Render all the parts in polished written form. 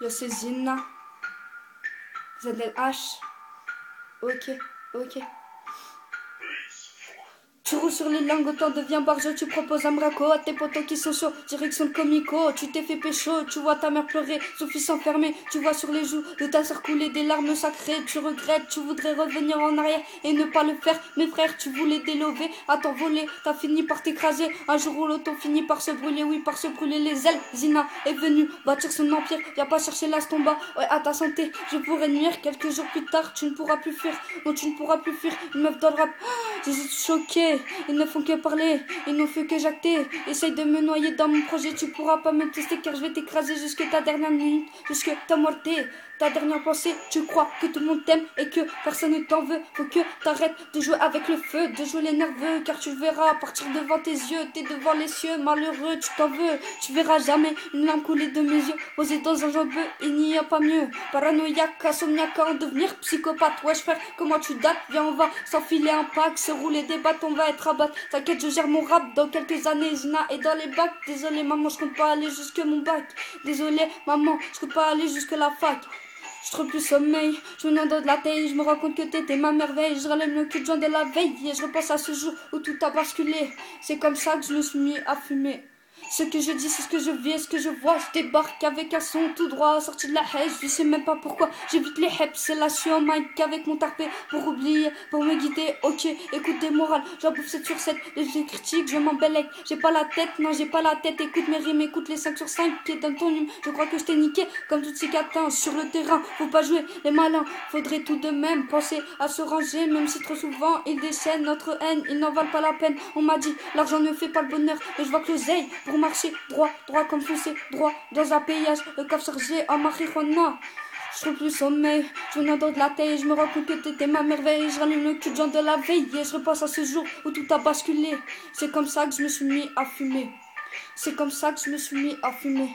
Yo, c'est Zina. ZLH. Ok, ok. Tu roules sur les langues, autant devient barjo, tu proposes un braco à tes potos qui sont chauds, direction le comico, tu t'es fait pécho, tu vois ta mère pleurer, Sophie s'enfermer, tu vois sur les joues de ta sœur couler des larmes sacrées, tu regrettes, tu voudrais revenir en arrière et ne pas le faire, mes frères, tu voulais délover, à t'envoler, t'as fini par t'écraser, un jour où l'auto finit par se brûler, oui, par se brûler les ailes, Zina est venue bâtir son empire, y'a pas chercher l'astomba, ouais, à ta santé, je pourrais nuire, quelques jours plus tard, tu ne pourras plus fuir, non, tu ne pourras plus fuir, une meuf dans le rap, je suis choquée. Ils ne font que parler, ils n'ont fait que jacter. Essaye de me noyer dans mon projet, tu pourras pas me tester car je vais t'écraser jusque ta dernière minute, jusque ta mortée. Ta dernière pensée, tu crois que tout le monde t'aime et que personne ne t'en veut. Faut que t'arrêtes de jouer avec le feu, de jouer les nerveux, car tu verras partir devant tes yeux, t'es devant les cieux, malheureux, tu t'en veux. Tu verras jamais une larme couler de mes yeux, posée dans un jambeux, il n'y a pas mieux. Paranoïaque, insomniaque, en devenir psychopathe. Wesh frère, comment tu dates? Viens, on va s'enfiler un pack, se rouler des battes, on va être à battre. T'inquiète, je gère mon rap dans quelques années. Zina est dans les bacs. Désolé maman, je compte pas aller jusque mon bac. Désolé maman, je compte pas aller jusque la fac. Je trouve plus sommeil, je me de la taille, je me rends compte que t'étais ma merveille, je rallume le cul de joint de la veille et je repense à ce jour où tout a basculé. C'est comme ça que je me suis mis à fumer. Ce que je dis, c'est ce que je vis, ce que je vois. Je débarque avec un son tout droit, sorti de la haie. Je sais même pas pourquoi. J'évite les heps, c'est là, je suis en mic avec mon tarpé pour oublier, pour me guider. Ok, écoute des morales, j'en bouffe 7 sur 7. Les critiques, je m'embellec. J'ai pas la tête, non, j'ai pas la tête. Écoute mes rimes, écoute les 5 sur 5 qui est dans ton hume. Je crois que je t'ai niqué comme toutes ces catins sur le terrain. Faut pas jouer les malins, faudrait tout de même penser à se ranger, même si trop souvent ils déchaînent notre haine. Ils n'en valent pas la peine. On m'a dit, l'argent ne fait pas le bonheur, mais je vois que l'oseille pour marcher droit, droit comme foncé, droit dans un péage, le cap chargé en marijuana. Je trouve plus sommeil, je venais de la taille, je me rends compte que t'étais ma merveille, je rallume le cul de gens de la veille et je repense à ce jour où tout a basculé. C'est comme ça que je me suis mis à fumer. C'est comme ça que je me suis mis à fumer.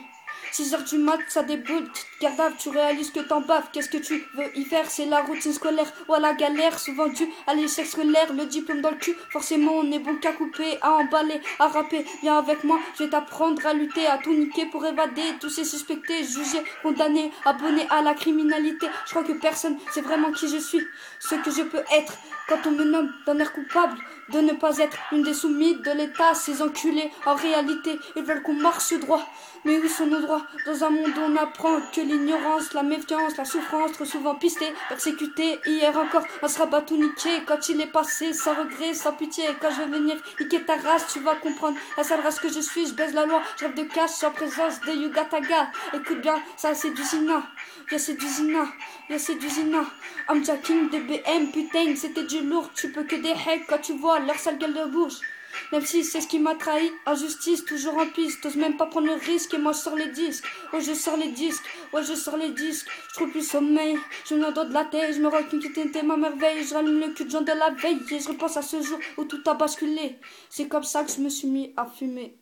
6 heures du mat, ça déboule, garde à vue, tu réalises que t'en baves. Qu'est-ce que tu veux y faire? C'est la routine scolaire ou à la galère, souvent dû à l'échec scolaire, le diplôme dans le cul. Forcément, on est bon qu'à couper, à emballer, à rapper. Viens avec moi, je vais t'apprendre à lutter, à tout niquer pour évader. Tous ces suspectés, jugés, condamnés, abonnés à la criminalité. Je crois que personne sait vraiment qui je suis, ce que je peux être. Quand on me nomme d'un air coupable de ne pas être une des soumises de l'État, ces enculés, en réalité, ils veulent qu'on marche droit. Mais où sont nos droits? Dans un monde où on apprend que l'ignorance, la méfiance, la souffrance, trop souvent pistée, persécutée. Hier encore, on sera pas tout niqué. Quand il est passé, sans regret, sans pitié. Quand je vais venir niquer ta race, tu vas comprendre la sale race que je suis. Je baise la loi, je rêve de cash, sans présence de Yugataga. Écoute bien, ça c'est du Zina. Y'a c'est du Zina, y'a c'est du Zina. I'm jacking de BM, putain, c'était du lourd. Tu peux que des hacks quand tu vois leur sale gueule de bouche. Même si c'est ce qui m'a trahi, injustice, toujours en piste. T'oses même pas prendre le risque et moi je sors les disques. Ouais, je sors les disques, ouais, je sors les disques. Je trouve plus sommeil, je me de la tête. Je me rends compte que t'étais ma merveille. Je rallume le cul de gens de la veille et je repense à ce jour où tout a basculé. C'est comme ça que je me suis mis à fumer.